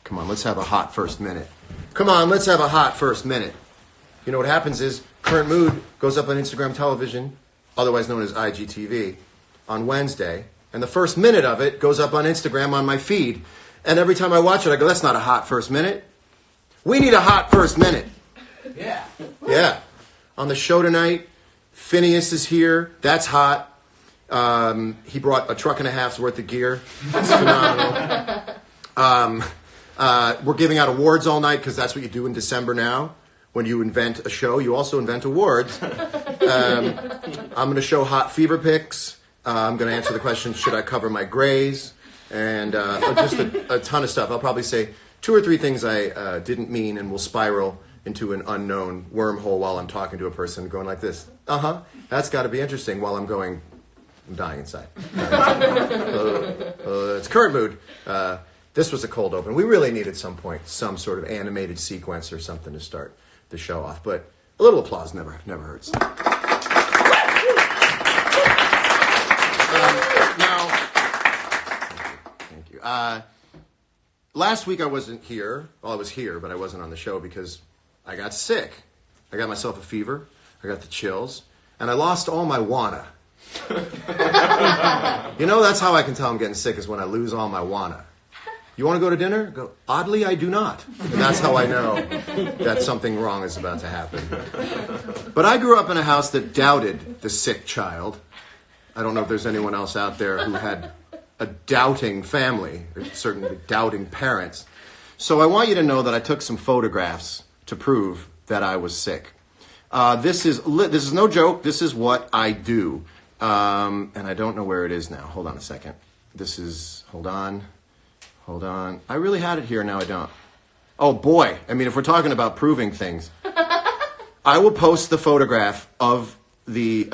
Come on, let's have a hot first minute. Come on, let's have a hot first minute. You know what happens is Current Mood goes up on Instagram television, otherwise known as IGTV, on Wednesday. And the first minute of it goes up on Instagram on my feed. And every time I watch it, I go, that's not a hot first minute. We need a hot first minute. Yeah. Yeah. On the show tonight, Finneas is here. That's hot. He brought a truck and a half's worth of gear. It's phenomenal. We're giving out awards all night because that's what you do in December now. When you invent a show, you also invent awards. I'm going to show hot fever pics. I'm going to answer the question, should I cover my grays? And just a ton of stuff. I'll probably say 2 or 3 things I didn't mean and will spiral into an unknown wormhole while I'm talking to a person going like this. That's got to be interesting while I'm going, I'm dying inside. It's Current Mood. This was a cold open. We really needed some sort of animated sequence or something to start the show off. But a little applause never hurts. Thank you. Last week I wasn't here. Well, I was here, but I wasn't on the show because I got sick. I got myself a fever. I got the chills. And I lost all my wanna. You know, that's how I can tell I'm getting sick, is when I lose all my wanna. You want to go to dinner? Go, oddly, I do not. And that's how I know that something wrong is about to happen. But I grew up in a house that doubted the sick child. I don't know if there's anyone else out there who had a doubting family, or certainly doubting parents. So I want you to know that I took some photographs to prove that I was sick. This is no joke. This is what I do. And I don't know where it is now. Hold on a second. Hold on. I really had it here, now I don't. Oh boy, I mean, if we're talking about proving things, I will post the photograph of the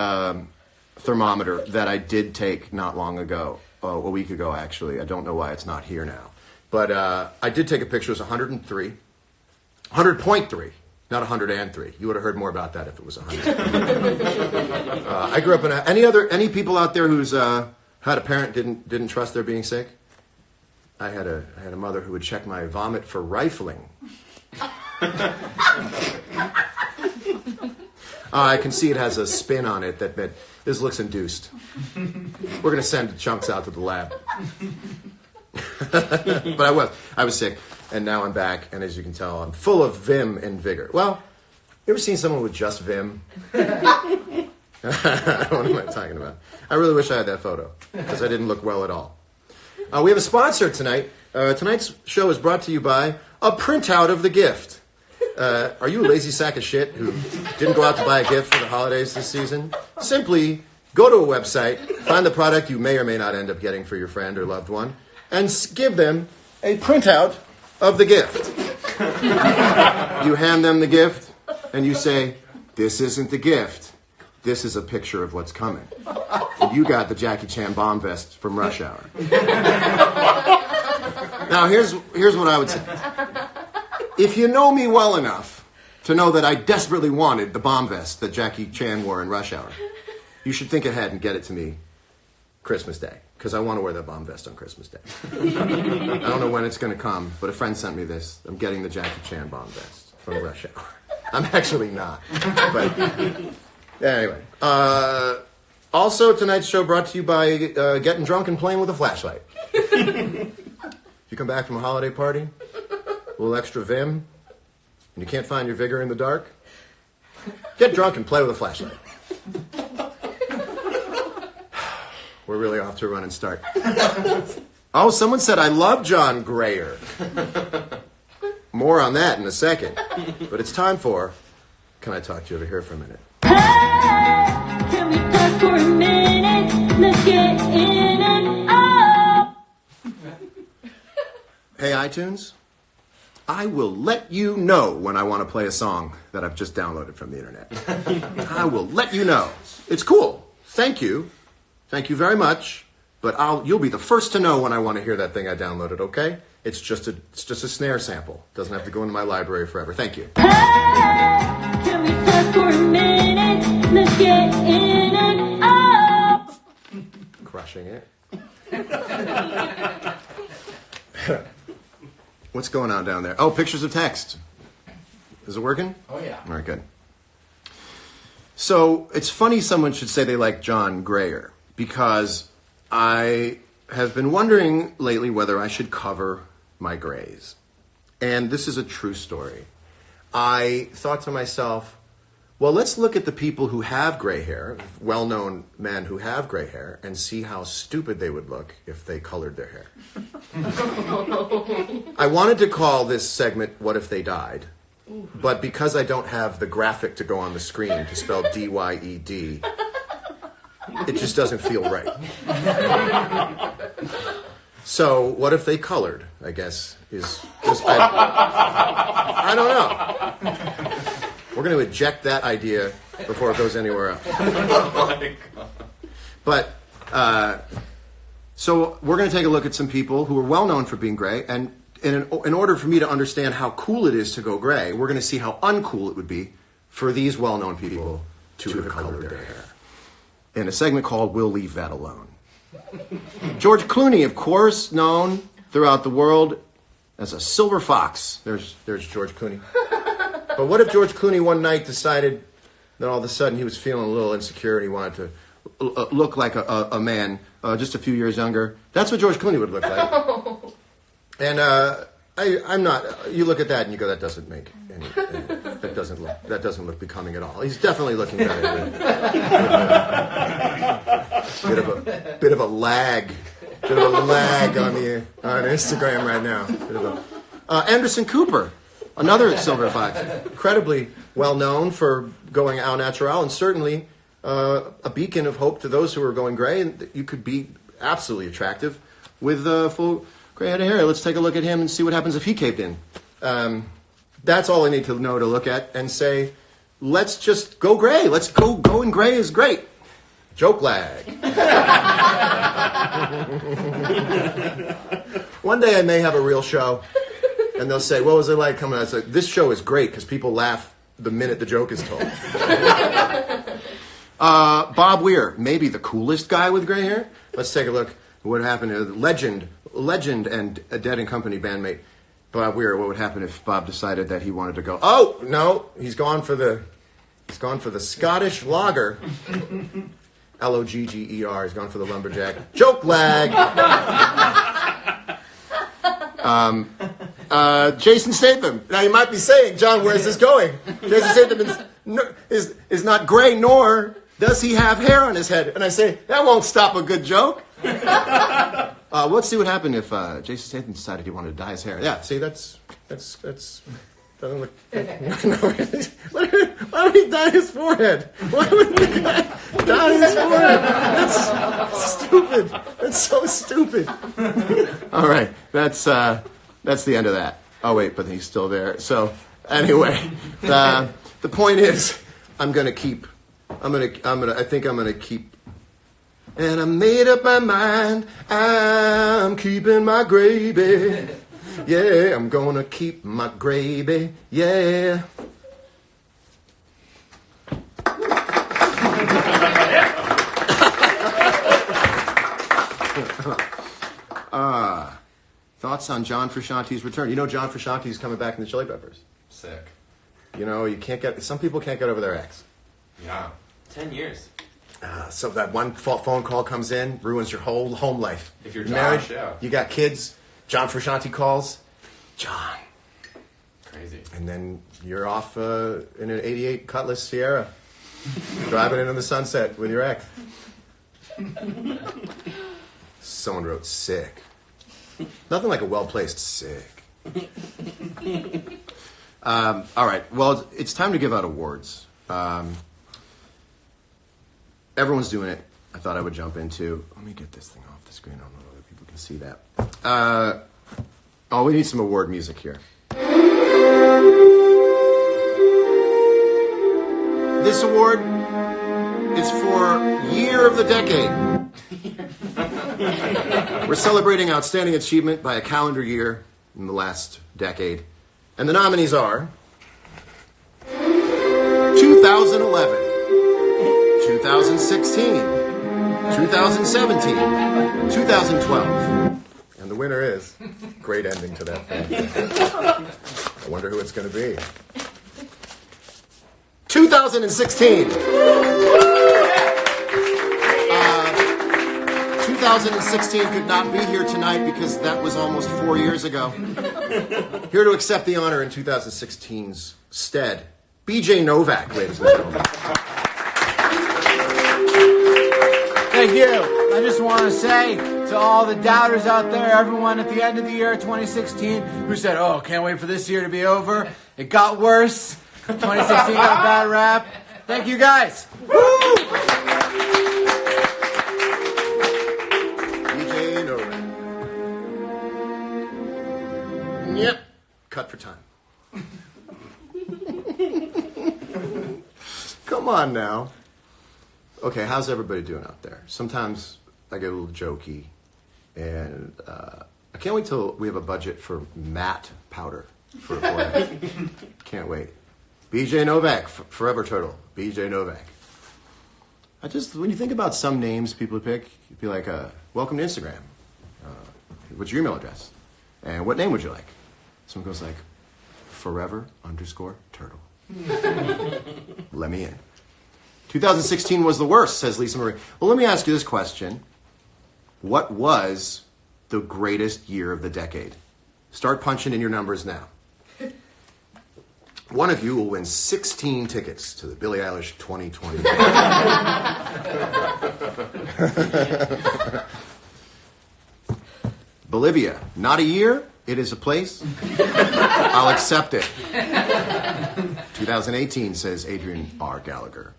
thermometer that I did take not long ago, a week ago actually. I don't know why it's not here now. But I did take a picture, it was 100.3, not 103. You would have heard more about that if it was 100. I grew up in any people out there who's had a parent didn't trust their being sick? I had a mother who would check my vomit for rifling. I can see it has a spin on it that this looks induced. We're going to send chunks out to the lab. But I was sick, and now I'm back, and as you can tell, I'm full of vim and vigor. Well, you ever seen someone with just vim? What am I talking about? I really wish I had that photo, because I didn't look well at all. We have a sponsor tonight. Tonight's show is brought to you by a printout of the gift. Are you a lazy sack of shit who didn't go out to buy a gift for the holidays this season? Simply go to a website, find the product you may or may not end up getting for your friend or loved one, and give them a printout of the gift. You hand them the gift, and you say, this isn't the gift. This is a picture of what's coming. And you got the Jackie Chan bomb vest from Rush Hour. Now, here's what I would say. If you know me well enough to know that I desperately wanted the bomb vest that Jackie Chan wore in Rush Hour, you should think ahead and get it to me Christmas Day, because I want to wear that bomb vest on Christmas Day. I don't know when it's going to come, but a friend sent me this. I'm getting the Jackie Chan bomb vest from Rush Hour. I'm actually not. But anyway. Also, tonight's show brought to you by getting drunk and playing with a flashlight. If you come back from a holiday party, a little extra vim, and you can't find your vigor in the dark, get drunk and play with a flashlight. We're really off to a running start. Oh, someone said, I love John Grayer. More on that in a second. But it's time for, can I talk to you over here for a minute? Hey, can we talk for a minute? Let's get in and out. Hey, iTunes, I will let you know when I want to play a song that I've just downloaded from the internet. I will let you know. It's cool. Thank you. Thank you very much. But you'll be the first to know when I want to hear that thing I downloaded, okay? It's just a snare sample. Doesn't have to go into my library forever. Thank you. Hey, can we talk for a minute? Let's get in and out. Crushing it. What's going on down there? Oh, pictures of text. Is it working? Oh, yeah. All right, good. So it's funny someone should say they like John Grayer, because I have been wondering lately whether I should cover my grays. And this is a true story. I thought to myself, well, let's look at the people who have gray hair, well-known men who have gray hair, and see how stupid they would look if they colored their hair. I wanted to call this segment What If They Died? But because I don't have the graphic to go on the screen to spell D-Y-E-D, it just doesn't feel right. So, what if they colored, I guess, I don't know. We're going to eject that idea before it goes anywhere else. Oh my God. But, so we're going to take a look at some people who are well known for being gray, and in order for me to understand how cool it is to go gray, we're going to see how uncool it would be for these well-known people to have colored their hair. In a segment called We'll Leave That Alone. George Clooney, of course, known throughout the world as a silver fox. There's George Clooney. But what if George Clooney one night decided that all of a sudden he was feeling a little insecure and he wanted to look like a man just a few years younger? That's what George Clooney would look like. And I'm not. You look at that and you go, that doesn't make any. That doesn't look becoming at all. He's definitely looking better. Bit of a lag on Instagram right now. Anderson Cooper, another silver fox, incredibly well known for going au naturel, and certainly a beacon of hope to those who are going gray. And you could be absolutely attractive with full gray head of hair. Let's take a look at him and see what happens if he caved in. That's all I need to know to look at and say, let's just go gray. Let's go. Going gray is great. Joke lag. One day I may have a real show, and they'll say, what was it like coming out? I say, this show is great because people laugh the minute the joke is told. Bob Weir, maybe the coolest guy with gray hair. Let's take a look at what happened to legend and a Dead and Company bandmate, Bob Weir. What would happen if Bob decided that he wanted to go, oh, no, he's gone for the Scottish lager. Logger. He's gone for the lumberjack. Joke lag. Jason Statham. Now you might be saying, John, where's this going? Jason Statham is not gray, nor does he have hair on his head. And I say, that won't stop a good joke. Let's see what happened if Jason Statham decided he wanted to dye his hair. Yeah, see, that's doesn't look. Why don't he dye his forehead? Why would the guy dye his forehead? That's stupid. That's so stupid. All right, that's the end of that. Oh wait, but he's still there. So anyway, the point is, I think I'm gonna keep. And I made up my mind, I'm keeping my gravy. Yeah, I'm gonna keep my gravy. Yeah. Thoughts on John Frusciante's return? You know John Frusciante's coming back in the Chili Peppers. Sick. You know, some people can't get over their ex. Yeah. 10 years. So that one phone call comes in, ruins your whole home life. If you're married, Josh, yeah. You got kids, John Frusciante calls, John. Crazy. And then you're off in an 88 Cutlass Sierra, driving into the sunset with your ex. Someone wrote sick. Nothing like a well-placed sick. All right, well, it's time to give out awards. Everyone's doing it. I thought I would jump into. Let me get this thing off the screen. I don't know whether people can see that. We need some award music here. This award is for Year of the Decade. We're celebrating outstanding achievement by a calendar year in the last decade. And the nominees are 2011. 2016, 2017, and 2012. And the winner is, great ending to that thing. I wonder who it's going to be. 2016. 2016 could not be here tonight because that was almost 4 years ago. Here to accept the honor in 2016's stead, BJ Novak, ladies and gentlemen. Thank you. I just want to say to all the doubters out there, everyone at the end of the year 2016 who said, oh, can't wait for this year to be over. It got worse. 2016 got a bad rap. Thank you guys. Woo! BJ Novak. Yep. Cut for time. Come on now. Okay, how's everybody doing out there? Sometimes I get a little jokey, and I can't wait till we have a budget for matte powder for a forehead. Can't wait. BJ Novak, Forever Turtle. BJ Novak. When you think about some names people pick, you'd be like, welcome to Instagram. What's your email address? And what name would you like? Someone goes like, Forever_Turtle. Let me in. 2016 was the worst, says Lisa Marie. Well, let me ask you this question. What was the greatest year of the decade? Start punching in your numbers now. One of you will win 16 tickets to the Billie Eilish 2020. Bolivia, not a year, it is a place. I'll accept it. 2018, says Adrian R. Gallagher.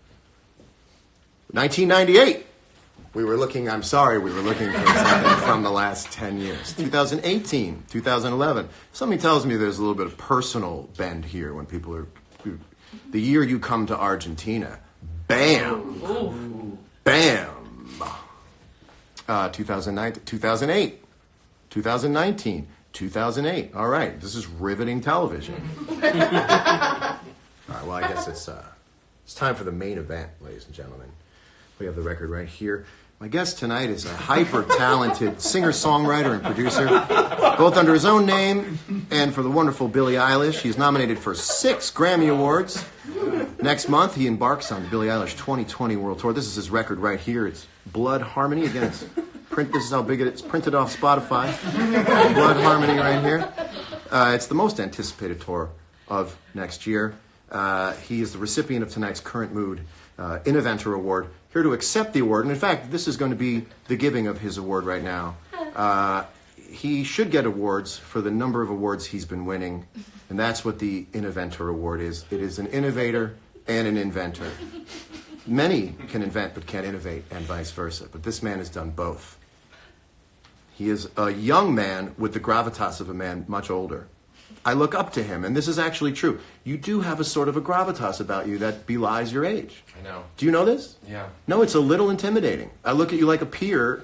1998. We were looking for something from the last 10 years. 2018, 2011. Something tells me there's a little bit of personal bend here when people are... The year you come to Argentina. Bam! Ooh. Bam! 2009, 2008, 2019, 2008. All right, this is riveting television. All right, well, I guess it's time for the main event, ladies and gentlemen. We have the record right here. My guest tonight is a hyper-talented singer-songwriter and producer, both under his own name and for the wonderful Billie Eilish. He's nominated for 6 Grammy Awards. Next month, he embarks on the Billie Eilish 2020 World Tour. This is his record right here. It's Blood Harmony. Again, this is how big it's printed off Spotify. Blood Harmony right here. It's the most anticipated tour of next year. He is the recipient of tonight's Current Mood Innoventor Award. Here to accept the award, and in fact, this is going to be the giving of his award right now. He should get awards for the number of awards he's been winning, and that's what the Innoventor Award is. It is an innovator and an inventor. Many can invent but can't innovate, and vice versa, but this man has done both. He is a young man with the gravitas of a man much older. I look up to him, and this is actually true. You do have a sort of a gravitas about you that belies your age. I know. Do you know this? Yeah. No, it's a little intimidating. I look at you like a peer,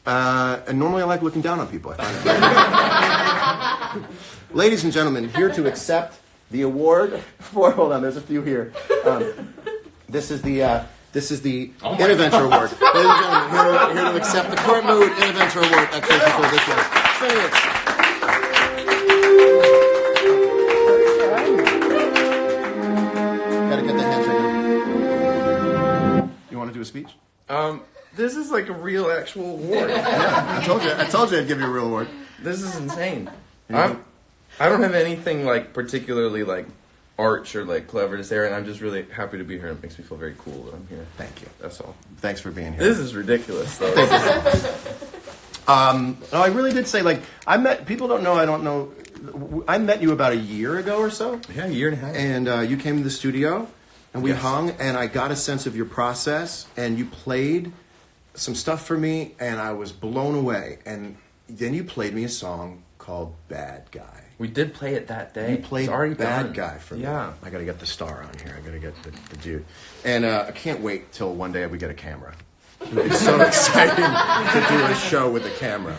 and normally I like looking down on people. I find it Ladies and gentlemen, here to accept the award for... Hold on, there's a few here. This is the Innoventor Award. Ladies and gentlemen, here to accept the Current Mood Innoventor Award. That's what for this one. Finneas. Gotta get the handshake. You want to do a speech? This is like a real actual award. Yeah, I told you I'd give you a real award. This is insane. I don't have anything like particularly like arch or like clever to say, and I'm just really happy to be here. It makes me feel very cool that I'm here. Thank you. That's all. Thanks for being here. This is ridiculous, though. I really did say, like, people don't know, I don't know, I met you about a year ago or so. Yeah, a year and a half. And you came to the studio, and we Yes. hung, and I got a sense of your process, and you played some stuff for me, and I was blown away. And then you played me a song called Bad Guy. We did play it that day. You played It's already Bad done. Guy for me. Yeah. I got to get the star on here. I got to get the dude. And I can't wait till one day we get a camera. It's so exciting to do a show with a camera.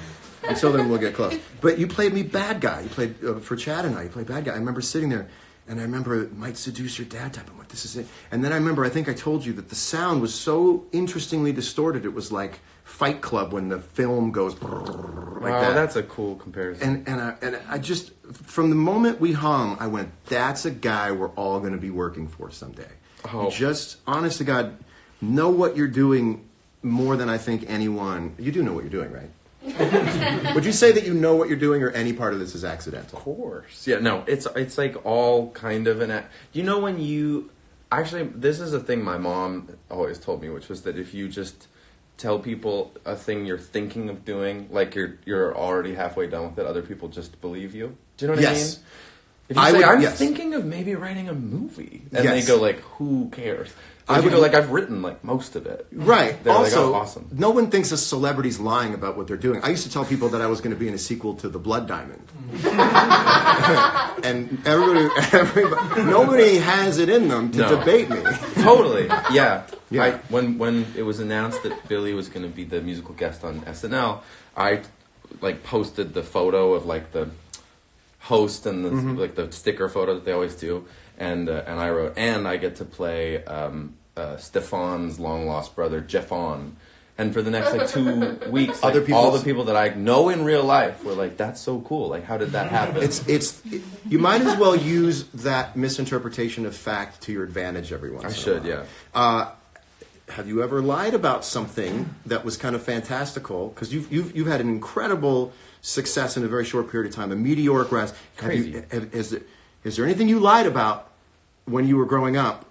Until then, we'll get close. But you played me Bad Guy. You played, for Chad and I, you played Bad Guy. I remember sitting there, and I remember it might seduce your dad type. I'm like, this is it. And then I remember, I think I told you that the sound was so interestingly distorted. It was like Fight Club when the film goes like that. That's a cool comparison. And I just, from the moment we hung, I went, that's a guy we're all going to be working for someday. Oh. You just, honest to God, know what you're doing more than I think anyone. You do know what you're doing, right? Would you say that you know what you're doing, or any part of this is accidental? Of course. Yeah, no, it's like all kind of you know when you... Actually, this is a thing my mom always told me, which was that if you just tell people a thing you're thinking of doing, like you're already halfway done with it, other people just believe you. Do you know what I mean? Yes. If you I say, would- I'm yes. thinking of maybe writing a movie, and Yes. they go like, who cares? But I if you would- go like, I've written like most of it. Right. They're Also, like, oh, awesome. no one thinks a celebrity's lying about what they're doing. I used to tell people that I was going to be in a sequel to The Blood Diamond. And everybody, nobody has it in them to No. debate me. Totally, yeah. Yeah. When it was announced that Billy was going to be the musical guest on SNL, I like posted the photo of like the host and the like the sticker photo that they always do, and I wrote, and I get to play Stefan's long lost brother Jeffon. And for the next like 2 weeks, like, all the people that I know in real life were like, "That's so cool! Like, how did that happen?" You might as well use that misinterpretation of fact to your advantage every once. I in a should, while. yeah. Have you ever lied about something that was kind of fantastical? Because you've had an incredible success in a very short period of time, a meteoric rise. Crazy. Is there anything you lied about when you were growing up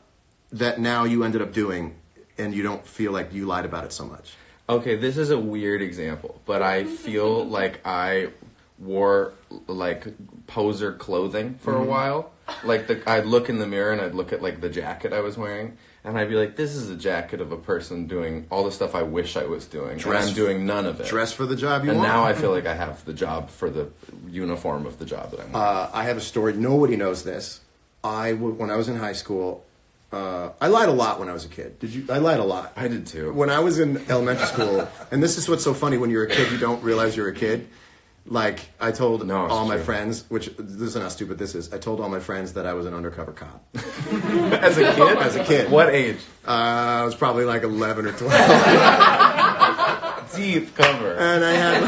that now you ended up doing, and you don't feel like you lied about it so much? Okay, this is a weird example, but I feel like I wore like poser clothing for a while. Like I'd look in the mirror and I'd look at like the jacket I was wearing, and I'd be like, "This is a jacket of a person doing all the stuff I wish I was doing, and I'm doing none of it." Dress for the job you and want. now I feel like I have the job for the uniform of the job that I'm wearing. I have a story. Nobody knows this. When I was in high school, I lied a lot when I was a kid. Did you? I lied a lot. I did too. When I was in elementary school, and this is what's so funny: when you're a kid, you don't realize you're a kid. Like I told all my friends, which this is how stupid this is. I told all my friends that I was an undercover cop As a kid? as a kid. What age? I was probably like 11 or 12, Deep cover. and I had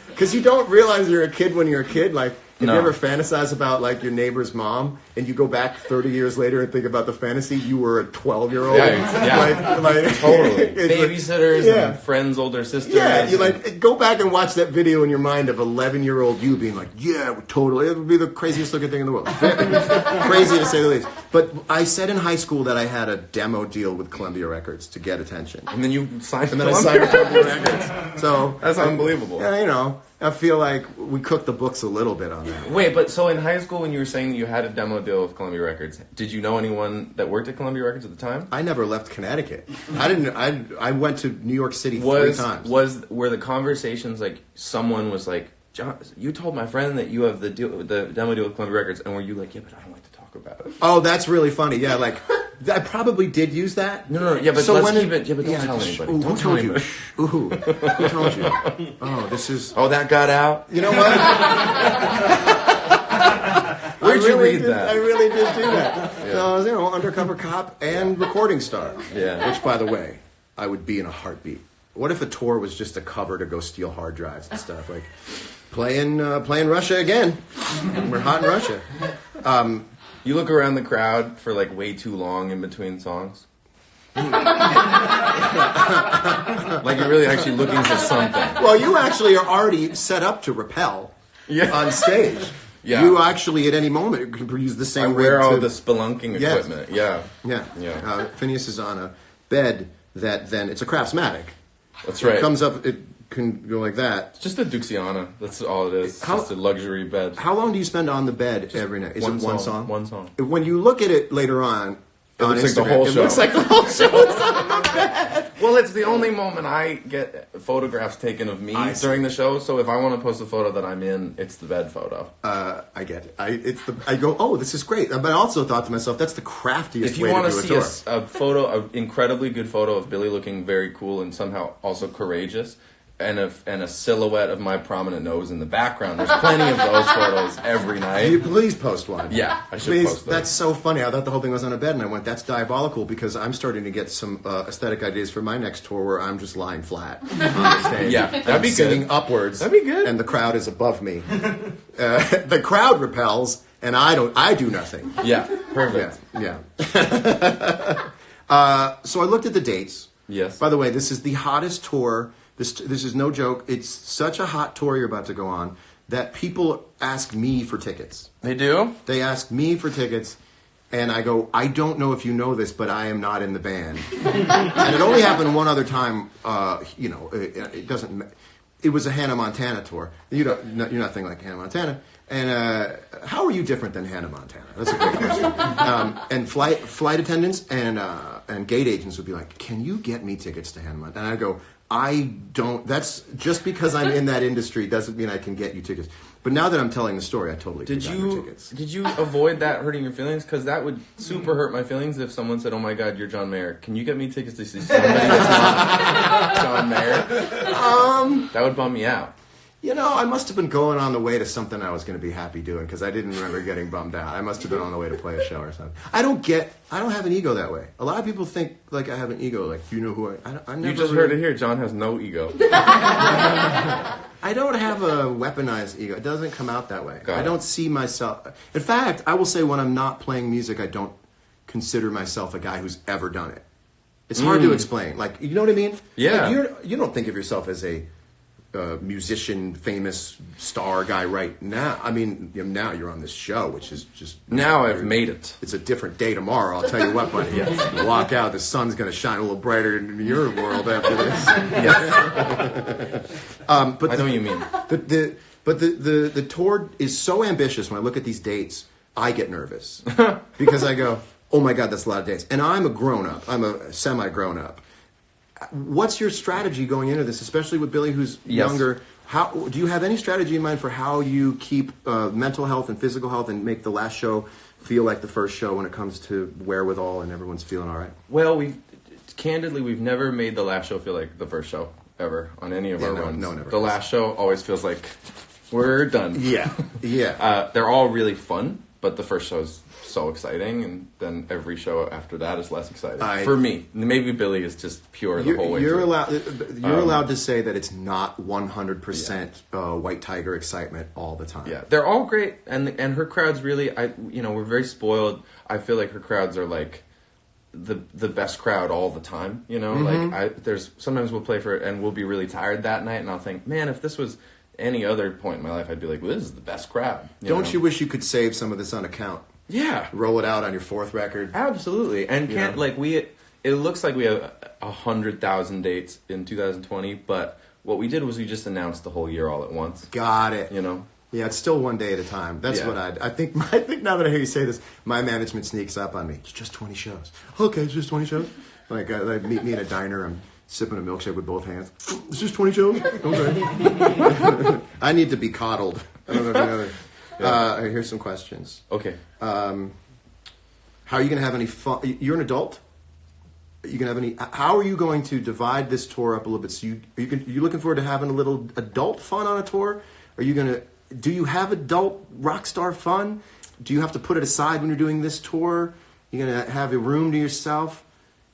because you don't realize you're a kid when you're a kid. Like, have No. you ever fantasize about like your neighbor's mom, and you go back 30 years later and think about the fantasy you were a 12-year-old? Yeah. like Totally. it's like- Babysitters yeah. and friends' older sisters. Yeah, you like go back and watch that video in your mind of 11-year-old you being like, yeah, totally, it would be the craziest looking thing in the world. Crazy to say the least. But I said in high school that I had a demo deal with Columbia Records to get attention, And then you signed and then I signed with Columbia Records. So That's unbelievable. Yeah, you know, I feel like we cooked the books a little bit on that. Wait, but so in high school when you were saying that you had a demo deal with Columbia Records, did you know anyone that worked at Columbia Records at the time? I never left Connecticut. I went to New York City 3 times. Were the conversations like someone was like, "John, you told my friend that you have the demo deal with Columbia Records," and were you like, "Yeah, but I don't like to talk about it"? Oh, that's really funny. Yeah, like I probably did use that. No, yeah, but So let's when keep it. Yeah, but don't tell anybody. Ooh, Don't who tell told you? anybody. Ooh, who told you? Oh, this is. Oh, that got out. You know what? Where'd you read did, that? I really did do that. So I was, undercover cop and recording star. Yeah. Which, by the way, I would be in a heartbeat. What if a tour was just a cover to go steal hard drives and stuff? Like, playing Russia again. We're hot in Russia. You look around the crowd for like way too long in between songs. Like you're really actually looking for something. Well, you actually are already set up to repel on stage. Yeah. You actually, at any moment, can use the I same wear rig all to- the spelunking Yes. equipment. Yeah. Yeah. Yeah. Finneas is on a bed that then, it's a Craftsmatic. That's right. It comes up, it can go like that. It's just a Duxiana. That's all it is. It's How- just a luxury bed. How long do you spend on the bed every night? Is it one song? One song. When you look at it later on looks like the Instagram, whole it show. looks like the whole show is on the bed. Well, it's the only moment I get photographs taken of me I see. during the show. So if I want to post a photo that I'm in, it's the bed photo. I get it. I go, oh, this is great. But I also thought to myself, that's the craftiest If you way want to to do a see tour. a photo, an incredibly good photo of Billy looking very cool and somehow also courageous, and a silhouette of my prominent nose in the background. There's plenty of those photos every night. You please post one. Yeah, I should Please, post those. that's so funny. I thought the whole thing was on a bed, and I went, that's diabolical, because I'm starting to get some aesthetic ideas for my next tour where I'm just lying flat on the stage. Yeah, And that'd I'm be singing good. upwards. That'd be good. And the crowd is above me. The crowd repels, and I do nothing. Yeah, perfect. Yeah. So I looked at the dates. Yes. By the way, this is the hottest tour. This is no joke. It's such a hot tour you're about to go on that people ask me for tickets. They do? They ask me for tickets, and I go, I don't know if you know this, but I am not in the band. And it only happened one other time. It doesn't. It was a Hannah Montana tour. You're nothing like Hannah Montana. And how are you different than Hannah Montana? That's a great question. And flight attendants and gate agents would be like, "Can you get me tickets to Hannah Montana?" And I go, "I don't. That's just because I'm in that industry doesn't mean I can get you tickets." But now that I'm telling the story, I totally Did got your you tickets. did you avoid that hurting your feelings? Because that would super hurt my feelings if someone said, "Oh my God, you're John Mayer. Can you get me tickets to see somebody that's not John Mayer?" That would bum me out. I must have been going on the way to something I was going to be happy doing because I didn't remember getting bummed out. I must have been on the way to play a show or something. I don't have an ego that way. A lot of people think like I have an ego. Like, you know who I never You just heard it here. John has no ego. I don't have a weaponized ego. It doesn't come out that way. Got I it. don't see myself. In fact, I will say when I'm not playing music, I don't consider myself a guy who's ever done it. It's hard to explain. Like, you know what I mean? Yeah. Like, you don't think of yourself as a musician, famous star guy right now. I mean, now you're on this show, which is just... Now I've made it. It's a different day tomorrow, I'll tell you what, buddy. You walk out, the sun's going to shine a little brighter in your world after this. But I know what you mean. the tour is so ambitious. When I look at these dates, I get nervous because I go, oh my God, that's a lot of dates. And I'm a grown-up. I'm a semi-grown-up. What's your strategy going into this, especially with Billy, who's younger? How do you have any strategy in mind for how you keep mental health and physical health and make the last show feel like the first show when it comes to wherewithal and everyone's feeling all right? Well, we've never made the last show feel like the first show ever on any of our runs. no one ever The has. last show always feels like we're done. Yeah. They're all really fun, but the first show's so exciting, and then every show after that is less exciting. For me, maybe Billy is just pure the whole way You're through. allowed to say that it's not 100% White Tiger excitement all the time. Yeah, they're all great, and her crowd's really, we're very spoiled. I feel like her crowds are like the best crowd all the time. There's sometimes we'll play for it and we'll be really tired that night, and I'll think, man, if this was any other point in my life, I'd be like, well, this is the best crowd. Don't you wish you could save some of this on account? Yeah, Roll it out on your fourth record. absolutely. And Yeah. it looks like we have 100,000 dates in 2020, but what we did was we just announced the whole year all at once. Got it. Yeah, it's still one day at a time. That's Yeah. what I think. I think now that I hear you say this, my management sneaks up on me. It's just 20 shows. Okay, it's just 20 shows. Like meet me in a diner. I'm sipping a milkshake with both hands. It's just 20 shows. Okay. I need to be coddled. I don't know if you know that. Here's some questions. Okay. How are you going to have any fun? You're an adult. You can have any? How are you going to divide this tour up a little bit? So you looking forward to having a little adult fun on a tour? Are you going to? Do you have adult rock star fun? Do you have to put it aside when you're doing this tour? You're going to have a room to yourself?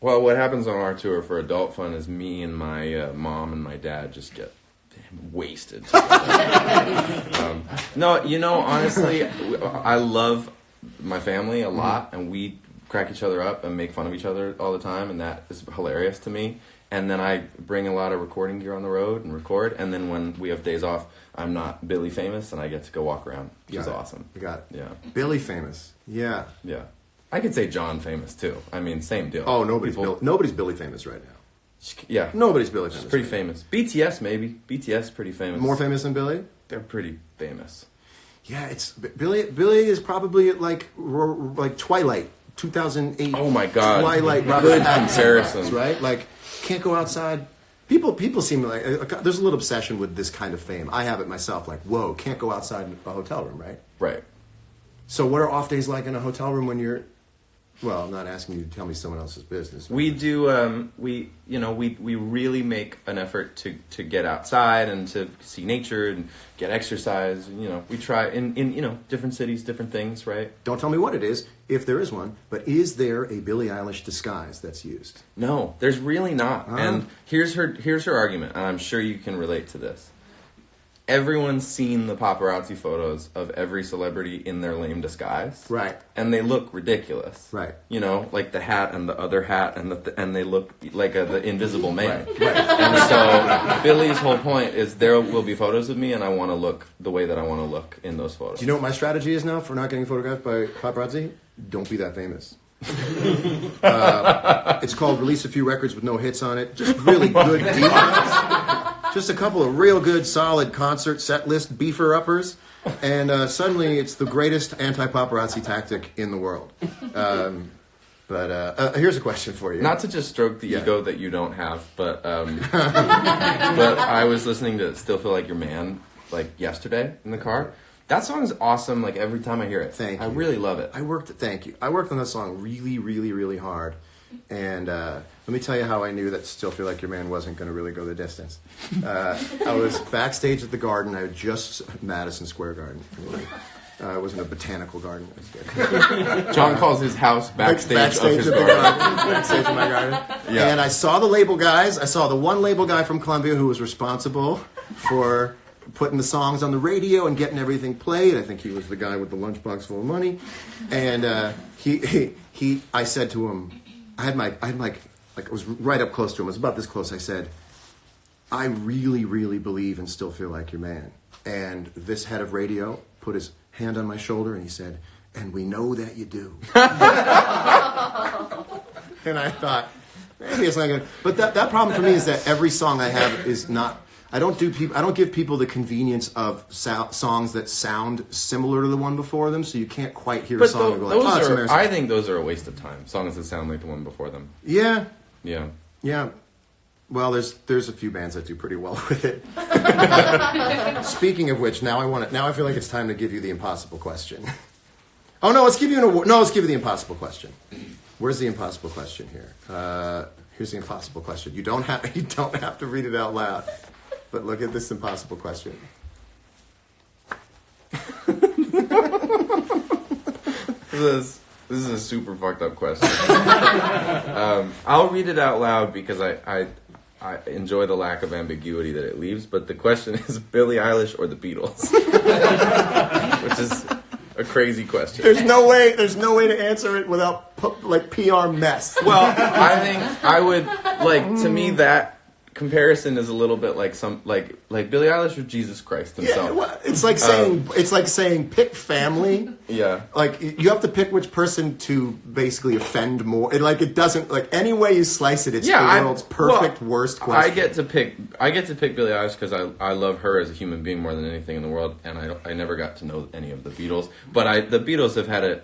Well, what happens on our tour for adult fun is me and my mom and my dad just get wasted. No, honestly, I love my family a lot, and we crack each other up and make fun of each other all the time, and that is hilarious to me. And then I bring a lot of recording gear on the road and record, and then when we have days off, I'm not Billy famous, and I get to go walk around, which is awesome. You got it. Yeah. Billy famous. Yeah. Yeah. I could say John famous, too. I mean, same deal. Oh, nobody's People- Billy famous right now. Yeah. Nobody's Billy famous. It's pretty right famous. BTS, maybe. BTS, pretty famous. now. More famous than Billy? They're pretty famous. Yeah, it's Billy. Billy is probably like Twilight, 2008. Oh my God! Twilight. Good comparison, right? Like, can't go outside. People seem like there's a little obsession with this kind of fame. I have it myself. Like, whoa, can't go outside a hotel room, right? Right. So, what are off days like in a hotel room when you're Well, I'm not asking you to tell me someone else's business. We do. We really make an effort to get outside and to see nature and get exercise. We try in different cities, different things, right? Don't tell me what it is, if there is one. But is there a Billie Eilish disguise that's used? No, there's really not. And here's her argument, and I'm sure you can relate to this. Everyone's seen the paparazzi photos of every celebrity in their lame disguise, Right. And they look ridiculous, Right. Like the hat and the other hat, and they look like the Invisible Man. Right. And so Billy's whole point is there will be photos of me, and I want to look the way that I want to look in those photos. Do you know what my strategy is now for not getting photographed by paparazzi? Don't be that famous. It's called release a few records with no hits on it. Just really good details. Just a couple of real good, solid concert set list beefer uppers, and suddenly it's the greatest anti-paparazzi tactic in the world. But here's a question for you. Not to just stroke the ego that you don't have, but but I was listening to "Still Feel Like Your Man" like yesterday in the car. That song is awesome. Like every time I hear it, Thank you. I really love it. Thank you. I worked on that song really, really, really hard. And let me tell you how I knew that Still Feel Like Your Man wasn't going to really go the distance. I was backstage at the Garden. I had just Madison Square Garden. It wasn't a botanical garden. John calls his house backstage of his at garden. the garden. Backstage of my garden. Yeah. And I saw the label guys. I saw the one label guy from Columbia who was responsible for putting the songs on the radio and getting everything played. I think he was the guy with the lunchbox full of money. And I said to him, I was right up close to him. I was about this close. I said, I really, really believe and Still Feel Like Your Man. And this head of radio put his hand on my shoulder and he said, and we know that you do. And I thought, maybe it's not good. But that problem for me is that every song I have is not, I don't give people the convenience of songs that sound similar to the one before them, so you can't quite hear a song and go like, oh, it's embarrassing. I think those are a waste of time. Songs that sound like the one before them. Yeah. Yeah. Well, there's a few bands that do pretty well with it. Speaking of which, now I feel like it's time to give you the impossible question. Oh no, let's give you an award. No, let's give you the impossible question. Where's the impossible question here? Here's the impossible question. You don't have to read it out loud. But look at this impossible question. This is a super fucked up question. I'll read it out loud because I enjoy the lack of ambiguity that it leaves. But the question is Billie Eilish or the Beatles, which is a crazy question. There's no way to answer it without PR mess. Well, I think I would to me that comparison is a little bit like Billie Eilish or Jesus Christ himself. Yeah, well, it's like saying pick family. Yeah. Like you have to pick which person to basically offend more. It doesn't any way you slice it. It's the world's perfect worst question. I get to pick Billie Eilish because I love her as a human being more than anything in the world, and I never got to know any of the Beatles. But the Beatles have had a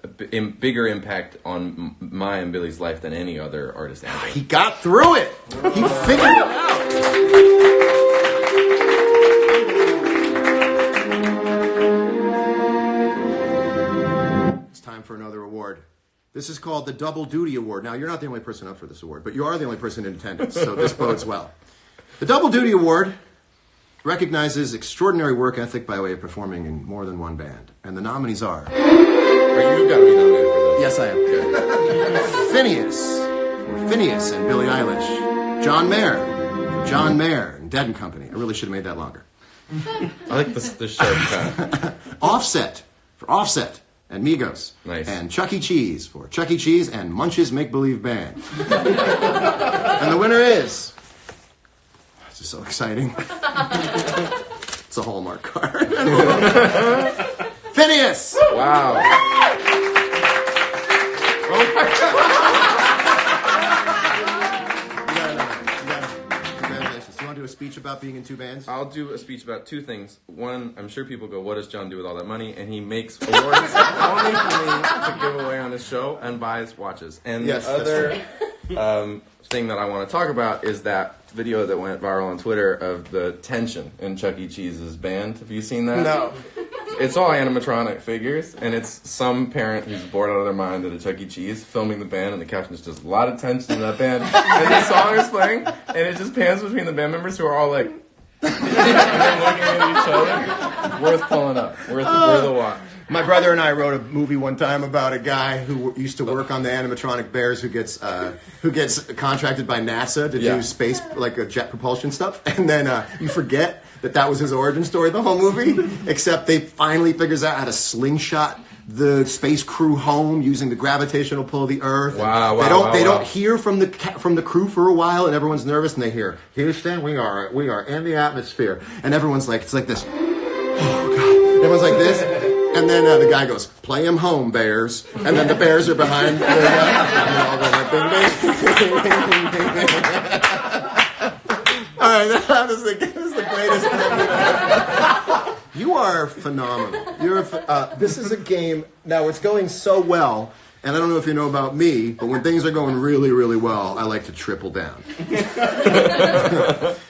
bigger impact on my and Billy's life than any other artist ever. He got through it. He figured it out. It's time for another award. This is called the Double Duty Award. Now, you're not the only person up for this award, but you are the only person in attendance, so this bodes well. The Double Duty Award recognizes extraordinary work ethic by way of performing in more than one band. And the nominees are... You've got to be nominated for this. Yes, I am. Finneas and Billie Eilish. John Mayer for John Mayer and Dead & Company. I really should have made that longer. I like the sharp cut. Offset for Offset and Migos. Nice. And Chuck E. Cheese for Chuck E. Cheese and Munch's Make Believe Band. And the winner is... This is so exciting. It's a Hallmark card. Finneas! Wow. Oh my God. Congratulations. You want to do a speech about being in two bands? I'll do a speech about two things. One, I'm sure people go, what does John do with all that money? And he makes awards only for me to give away on his show and buys watches. And yes, the other thing that I want to talk about is that video that went viral on Twitter of the tension in Chuck E. Cheese's band. Have you seen that? No. it's all animatronic figures, and it's some parent who's bored out of their mind at a Chuck E. Cheese filming the band, and the caption is just a lot of tension to that band, and the song is playing, and it just pans between the band members who are all like, and they're looking at each other. Worth pulling up. Worth the watch. My brother and I wrote a movie one time about a guy who used to work on the animatronic bears who gets contracted by NASA to do space, like jet propulsion stuff, and then you forget that was his origin story the whole movie, except they finally figures out how to slingshot the space crew home using the gravitational pull of the Earth. They don't hear from the crew for a while, and everyone's nervous, and they hear, Houston, we are in the atmosphere, and everyone's like, it's like this. Oh God! Everyone's like this. And then the guy goes, play him home, bears. And then the bears are behind the and they're all going like, bing, bing, bing, bing, bing, bing. All right, that is the greatest thing. You are phenomenal. This is a game, now it's going so well, and I don't know if you know about me, but when things are going really, really well, I like to triple down.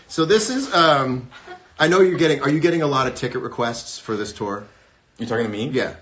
So this is, I know are you getting a lot of ticket requests for this tour? You talking to me? Yeah.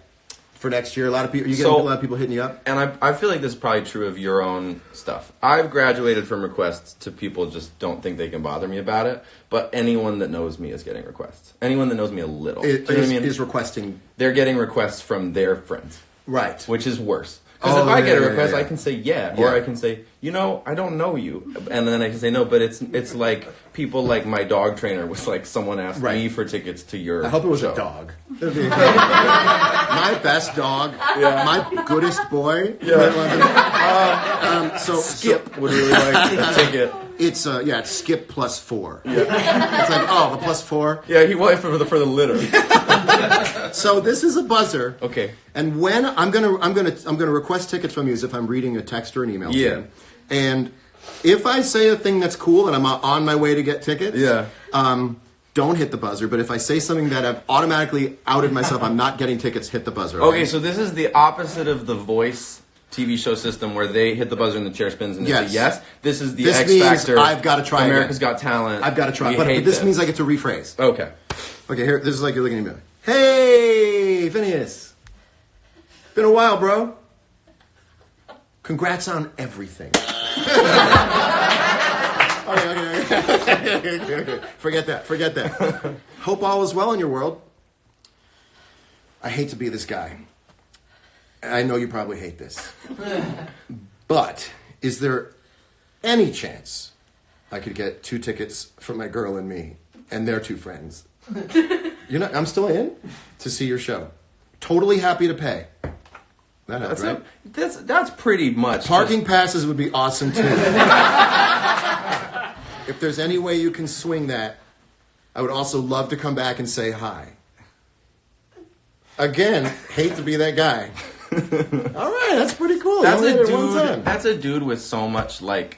For next year, a lot of people. You getting a lot of people hitting you up, and I feel like this is probably true of your own stuff. I've graduated from requests to people just don't think they can bother me about it. But anyone that knows me is getting requests. Anyone that knows me a little is requesting. They're getting requests from their friends, right? Which is worse. Because if I get a request, I can say yeah, or I can say, I don't know you, and then I can say no. But it's like people like my dog trainer was like, someone asked me for tickets to your. I hope it was a dog. My best dog, my goodest boy. Yeah. So Skip would really like a ticket. It's Skip plus 4. Yeah. It's like the plus 4. Yeah, he wanted for the litter. So this is a buzzer. Okay. And when I'm gonna request tickets from you as if I'm reading a text or an email. Yeah. To you. And if I say a thing that's cool and I'm on my way to get tickets. Yeah. Don't hit the buzzer. But if I say something that I've automatically outed myself, I'm not getting tickets. Hit the buzzer. Okay, so this is the opposite of the Voice TV show system where they hit the buzzer and the chair spins and they say yes. This is the X Factor. I've got to try. America's Got Talent. I've got to try. But this means I get to rephrase. Okay. Okay. Here, this is like you're looking at me. Hey, Finneas. Been a while, bro. Congrats on everything. Okay. Forget that. Hope all is well in your world. I hate to be this guy. I know you probably hate this. But is there any chance I could get 2 tickets for my girl and me and their 2 friends? I'm still in to see your show. Totally happy to pay. That helps, right? That's pretty much. Parking passes would be awesome too. If there's any way you can swing that, I would also love to come back and say hi. Again, hate to be that guy. All right, that's pretty cool. That's a dude with so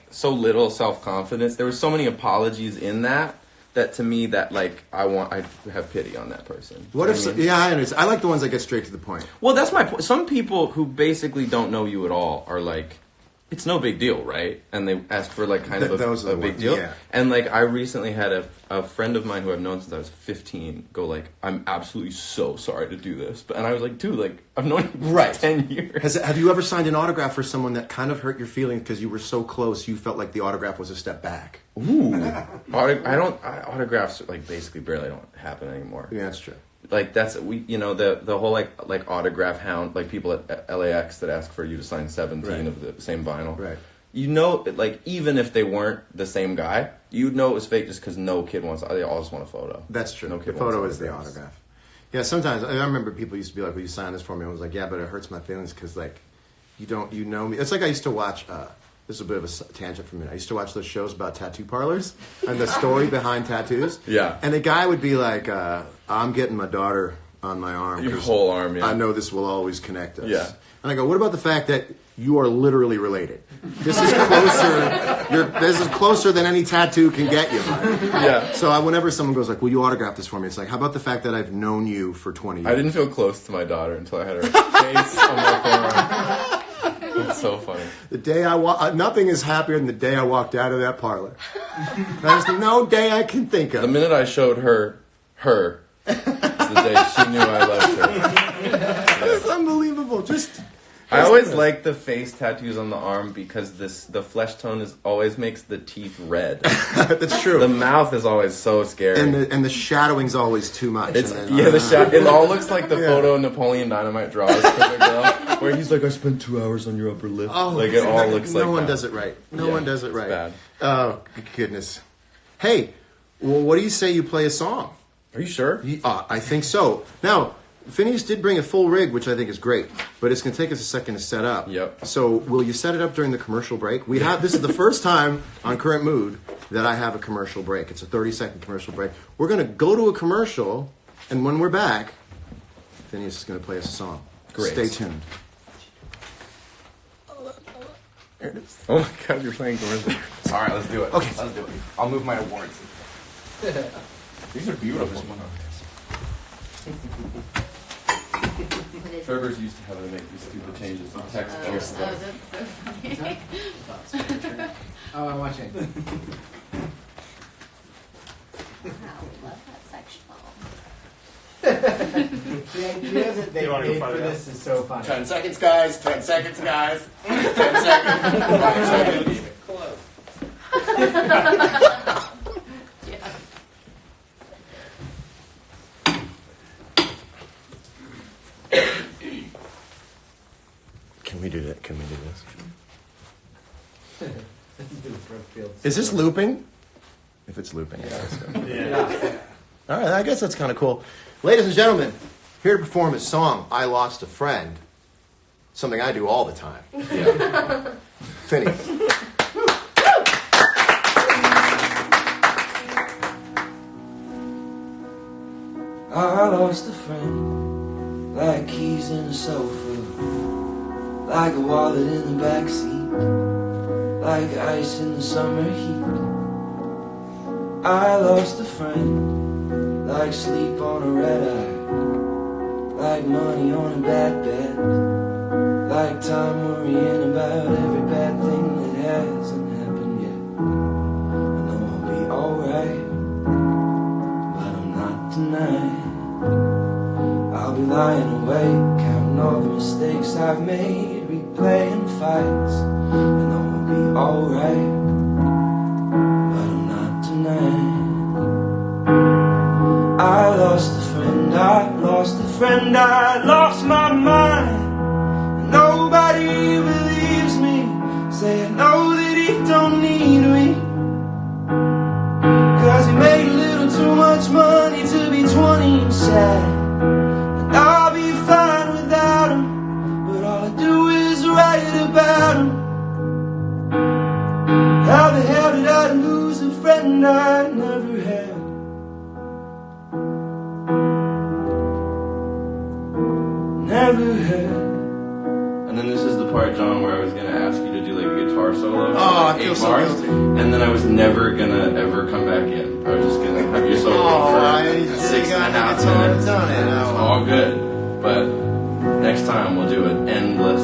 so little self-confidence. There were so many apologies in that to me that I have pity on that person. What if? I understand. I like the ones that get straight to the point. Well, that's my point. Some people who basically don't know you at all are like, it's no big deal, right? And they ask for kind of a big deal. Yeah. And I recently had a friend of mine who I've known since I was 15 go I'm absolutely so sorry to do this. And I was like, dude, I've known you for 10 years. Have you ever signed an autograph for someone that kind of hurt your feelings because you were so close you felt like the autograph was a step back? Ooh. Autographs basically barely don't happen anymore. Yeah, that's true. That's the whole autograph hound, people at LAX that ask for you to sign 17 of the same vinyl. Right. Even if they weren't the same guy, you'd know it was fake just because no kid wants. They all just want a photo. That's true. No kid the photo is the autograph. Yeah, sometimes I remember people used to be like, "Will you sign this for me?" I was like, "Yeah, but it hurts my feelings because you know me." It's like I used to watch. This is a bit of a tangent for me. I used to watch those shows about tattoo parlors and the story behind tattoos. Yeah. And the guy would be like, I'm getting my daughter on my arm. Your whole arm, yeah. I know this will always connect us. Yeah. And I go, what about the fact that you are literally related? This is closer. This is closer than any tattoo can get you. Right? Yeah. So whenever someone goes will you autograph this for me? It's like, how about the fact that I've known you for 20 years? I didn't feel close to my daughter until I had her face on my forearm. It's so funny. The day nothing is happier than the day I walked out of that parlor. There's no day I can think of. The minute I showed her is the day she knew I loved her. That's unbelievable. I always like the face tattoos on the arm because the flesh tone always makes the teeth red. That's true. The mouth is always so scary. And the shadowing's always too much. It's, and then, it all looks like the photo Napoleon Dynamite draws for the girl, where he's like, I spent 2 hours on your upper lip. Oh, like it all looks like no one that. does it right. No one does it right. Bad. Oh goodness. Hey, well, what do you say you play a song? Are you sure? I think so. Now, Finneas did bring a full rig, which I think is great, but it's going to take us a second to set up. Yep. So, will you set it up during the commercial break? This is the first time on Current Mood that I have a commercial break. It's a 30-second commercial break. We're going to go to a commercial, and when we're back, Finneas is going to play us a song. Great. Stay tuned. There it is. Oh my God, you're playing commercial. All right, let's do it. Okay. Let's do it. I'll move my awards. These are beautiful. Trevor's used to having to make these stupid changes in text. That's so funny. Oh, I'm watching. Wow, love that sectional. The idea that they You wanna go paid for find out? this is so funny. 10 seconds, guys. 10 seconds, guys. 10 seconds. 5 seconds. Yeah. Can we do that? Can we do this? Brookfield. Is this looping? If it's looping, yeah. Let's go. Yeah. All right, I guess that's kind of cool. Ladies and gentlemen, here to perform his song, I Lost a Friend. Something I do all the time. Yeah. Finny. I lost a friend, like keys in a sofa, like a wallet in the backseat, like ice in the summer heat. I lost a friend, like sleep on a red eye, like money on a bad bet, like time worrying about every bad thing that hasn't happened yet. I know I'll be alright, but I'm not tonight. I'll be lying awake, counting all the mistakes I've made, replaying fights. I know I'll be alright, but I'm not tonight. I lost a friend, I lost a friend, I lost my mind. And nobody believes me, say I know that he don't need me. Cause he made a little too much money to be 20 and sad. And I'll be fine without him, but all I do is write about him. How the hell did I lose a friend I never had? Never had. And then this is the part, John, where I was gonna ask you to do like a guitar solo. Oh, I like feel 8 so bars, guilty. and then I was never gonna ever come back in. I was just gonna have you solo Oh, I for just 6.5 got the guitar minutes. done, and you it's know. all good, but next time we'll do an endless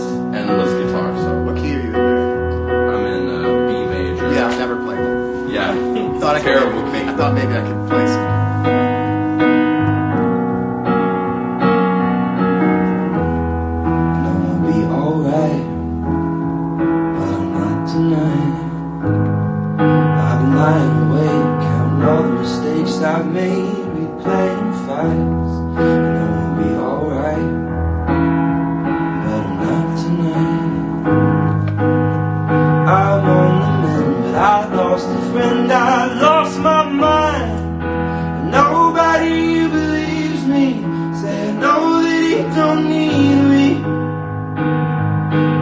guitar solo. What key are you in there? I'm in B major. Yeah, I've never played one. Yeah. Thought I Terrible could, key. I thought maybe I could play some. I know I'll be alright, but I'm not tonight. I've been lying awake, counting all the mistakes I've made, replaying fights. I know I'll be alright, but I'm not tonight. I'm on the mend, but I lost a friend, I lost my mind. And nobody believes me, say I know that he don't need me.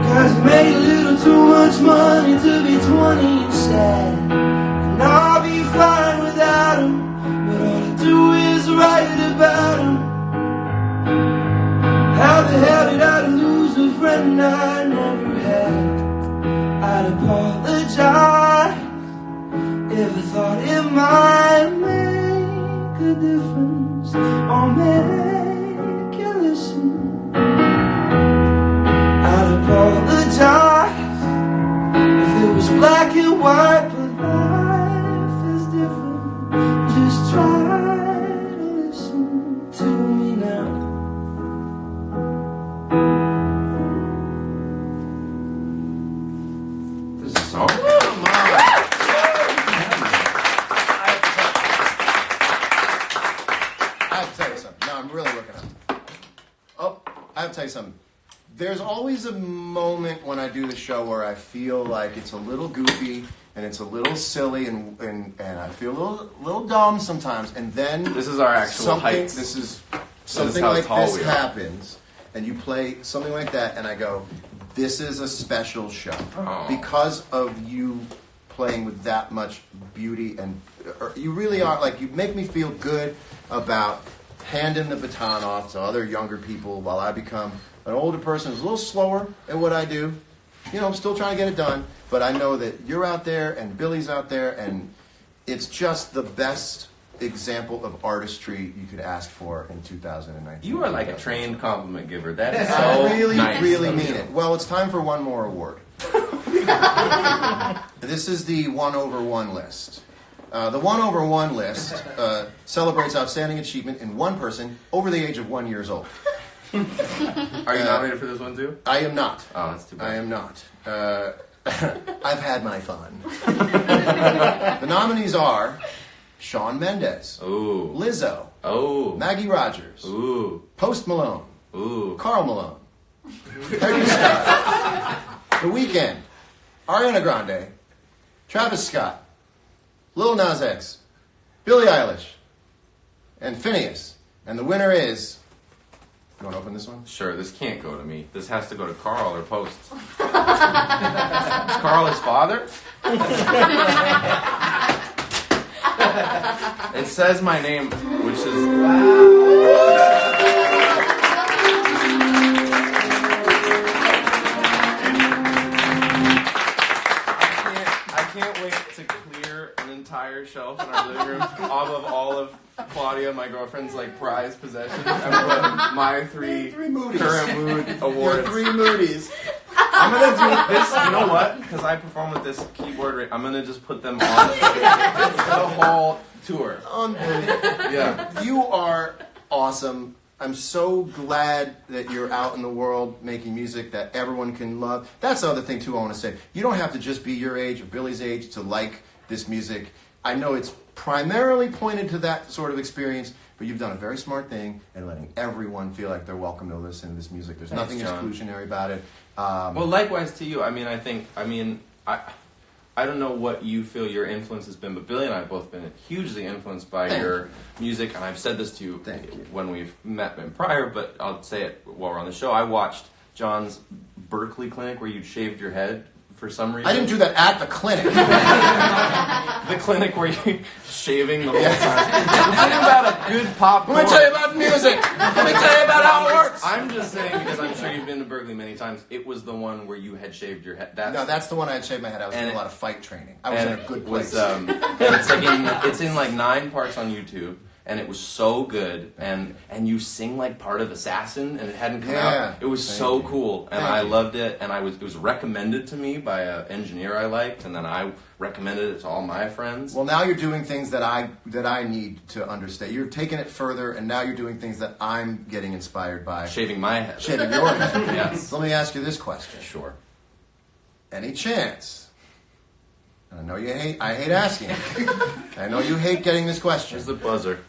Cause he made a little too much money to be 20 and sad. And I'll be fine without him, but all I do is write about him. How the hell did I lose a friend I never had? I'd apologize if I thought it might make a difference or make you listen. I'd apologize if it was black and white, but life is different. Just try to listen to me. No, I'm really looking up. Oh, I have to tell you something. There's always a moment when I do the show where I feel like it's a little goofy and it's a little silly and I feel a little dumb sometimes. And then This is our actual heights. This is This is something how like tall this we are. happens, and you play something like that, and I go, "This is a special show because of you playing with that much beauty and you really are like you make me feel good about handing the baton off to other younger people while I become an older person who's a little slower at what I do. You know, I'm still trying to get it done, but I know that you're out there and Billy's out there, and it's just the best example of artistry you could ask for in 2019. You are like a trained compliment giver. That is so I really, nice really of mean you. it. Well, it's time for one more award. This is the 1/1 list. The 1/1 list celebrates outstanding achievement in one person over the age of 1 year old. Are you nominated for this one too? I am not. Oh, that's too bad. I am not. I've had my fun. The nominees are Shawn Mendes, Ooh. Lizzo, Oh. Maggie Rogers, Ooh. Post Malone, Ooh. Carl Malone, Harry Styles, The Weeknd, Ariana Grande, Travis Scott, Lil Nas X, Billie Eilish, and Finneas. And the winner is... You want to open this one? Sure, this can't go to me. This has to go to Carl or Post. Is Carl his father? It says my name, which is... I can't wait to clear an entire shelf in our living room off of all of Claudia, my girlfriend's like prized possessions, and put my three Moody's. current mood Your awards. 3 Moody's. I'm gonna do this. You know what? Because I perform with this keyboard, I'm gonna just put them on the whole tour. Unbelievable. Yeah. You are awesome. I'm so glad that you're out in the world making music that everyone can love. That's the other thing, too, I want to say. You don't have to just be your age or Billy's age to like this music. I know it's primarily pointed to that sort of experience, but you've done a very smart thing in letting everyone feel like they're welcome to listen to this music. There's Thanks, nothing John. exclusionary about it. Well, likewise to you. I don't know what you feel your influence has been, but Billy and I have both been hugely influenced by Thank your music, and I've said this to you Thank you. when we've met in prior, but I'll say it while we're on the show. I watched John's Berkeley clinic where you'd shaved your head for some reason. I didn't do that at the clinic. The clinic where you're shaving the whole time. Something about a good pop. Let me tell you about music. Let me tell you about how it works. I'm just saying, because I'm sure you've been to Berkeley many times, it was the one where you had shaved your head. No, that's the one I had shaved my head. I was And doing a it- lot of fight training. I was in and a good it place. was, and it's like it's in like 9 parts on YouTube, and it was so good. And you sing like part of Assassin, and it hadn't come Yeah. out. It was Thank so you. cool, and Thank I you. loved it. And it was recommended to me by an engineer I liked, and then I recommended it to all my friends. Well, now you're doing things that I need to understand. You're taking it further, and now you're doing things that I'm getting inspired by. Shaving my head. Shaving your head. Yes. So let me ask you this question: Sure. Any chance? And I know you hate. I hate asking. I know you hate getting this question. Here's the buzzer.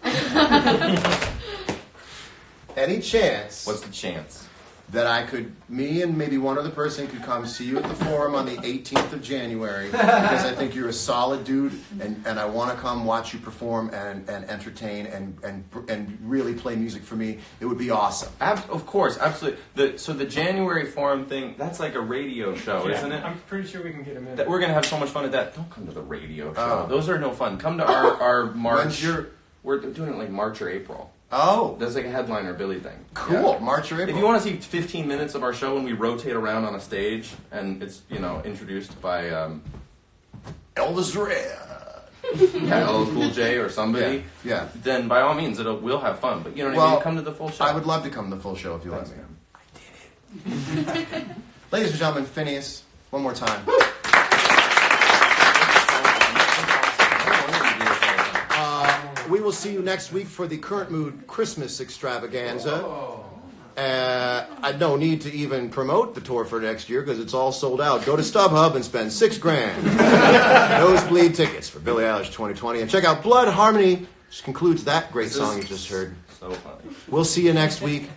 Any chance What's the chance? that me and maybe one other person could come see you at the Forum on the 18th of January because I think you're a solid dude and I want to come watch you perform and entertain and really play music for me. It would be awesome. Of course, absolutely. So the January Forum thing, that's like a radio show, isn't it? I'm pretty sure we can get him in. That we're gonna have so much fun at that. Don't come to the radio show. Oh. Those are no fun. Come to our March. When's your- We're doing it like March or April. Oh, That's like a headliner Billy thing. cool. Yeah. March or April. If you want to see 15 minutes of our show when we rotate around on a stage and it's introduced by Elvis Red. LL Cool J or somebody, Yeah. then by all means we'll have fun. But you know what I Well, mean. Come to the full show. I would love to come to the full show if you let me. Thanks, I did it. Ladies and gentlemen, Finneas, one more time. We will see you next week for the Current Mood Christmas extravaganza. I no need to even promote the tour for next year because it's all sold out. Go to StubHub and spend $6,000. Nosebleed tickets for Billie Eilish 2020 and check out Blood Harmony which concludes that great song you just heard. So funny. We'll see you next week.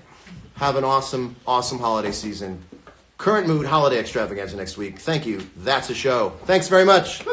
Have an awesome, awesome holiday season. Current Mood Holiday Extravaganza next week. Thank you. That's a show. Thanks very much.